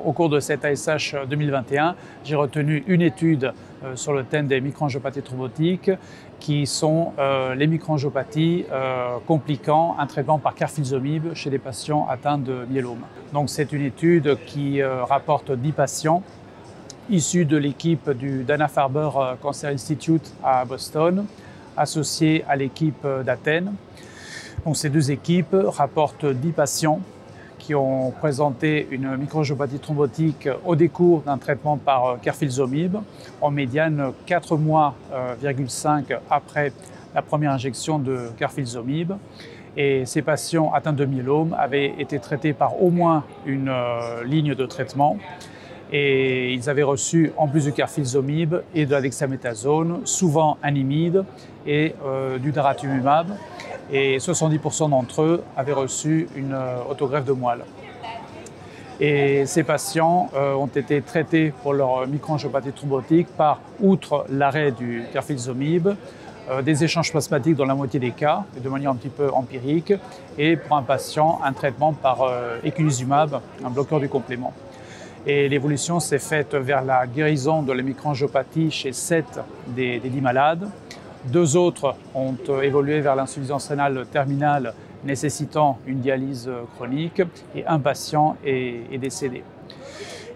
au cours de cet ASH 2021, j'ai retenu une étude sur le thème des microangiopathies thrombotiques qui sont les microangiopathies compliquant un traitement par carfilzomib chez des patients atteints de myélome. Donc c'est une étude qui rapporte 10 patients issus de l'équipe du Dana-Farber Cancer Institute à Boston, associés à l'équipe d'Athènes. Donc ces deux équipes rapportent 10 patients qui ont présenté une microangiopathie thrombotique au décours d'un traitement par carfilzomib, en médiane 4,5 mois après la première injection de carfilzomib. Et ces patients atteints de myélome avaient été traités par au moins une ligne de traitement. Et ils avaient reçu, en plus du carfilzomib et de la dexaméthasone, souvent un imide et du daratumumab. Et 70% d'entre eux avaient reçu une autogreffe de moelle. Et ces patients ont été traités pour leur microangiopathie thrombotique par, outre l'arrêt du carfilzomib, des échanges plasmatiques dans la moitié des cas, de manière un petit peu empirique, et pour un patient, un traitement par eculizumab, un bloqueur du complément. Et l'évolution s'est faite vers la guérison de la microangiopathie chez 7 des 10 malades. 2 autres ont évolué vers l'insuffisance rénale terminale nécessitant une dialyse chronique et un patient est décédé.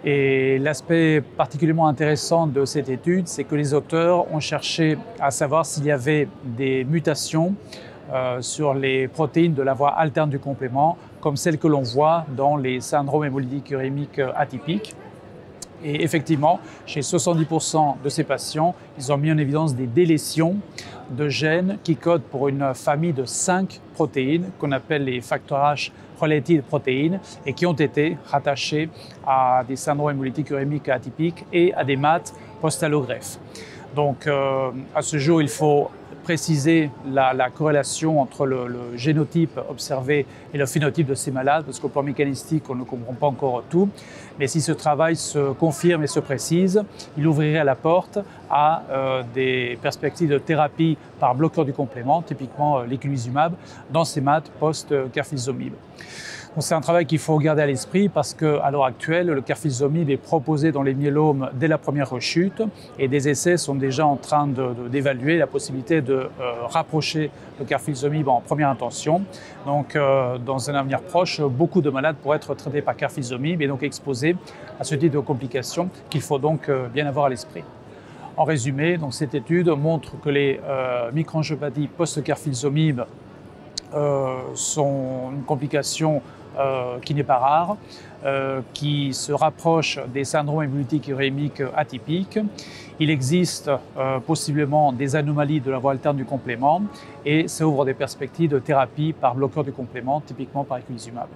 Et l'aspect particulièrement intéressant de cette étude, c'est que les auteurs ont cherché à savoir s'il y avait des mutations sur les protéines de la voie alterne du complément, comme celles que l'on voit dans les syndromes hémolytiques urémiques atypiques. Et effectivement, chez 70% de ces patients, ils ont mis en évidence des délétions de gènes qui codent pour une famille de 5 protéines qu'on appelle les facteurs H related protéines et qui ont été rattachés à des syndromes hémolytiques urémiques atypiques et à des MAT post-allogreffe. Donc à ce jour, il faut préciser la corrélation entre le génotype observé et le phénotype de ces malades, parce qu'au plan mécanistique, on ne comprend pas encore tout. Mais si ce travail se confirme et se précise, il ouvrirait la porte à des perspectives de thérapie par bloqueur du complément, typiquement l'eculizumab, dans ces MAT post-carfilzomib. C'est un travail qu'il faut garder à l'esprit parce qu'à l'heure actuelle, le carfilzomib est proposé dans les myélomes dès la première rechute et des essais sont déjà en train d'évaluer la possibilité de rapprocher le carfilzomib en première intention. Donc, dans un avenir proche, beaucoup de malades pourraient être traités par carfilzomib et donc exposés à ce type de complications qu'il faut donc bien avoir à l'esprit. En résumé, donc, cette étude montre que les microangiopathies post-carfilzomib sont une complication qui n'est pas rare, qui se rapproche des syndromes hémolytiques urémiques atypiques. Il existe possiblement des anomalies de la voie alterne du complément et ça ouvre des perspectives de thérapie par bloqueur du complément, typiquement par eculizumab.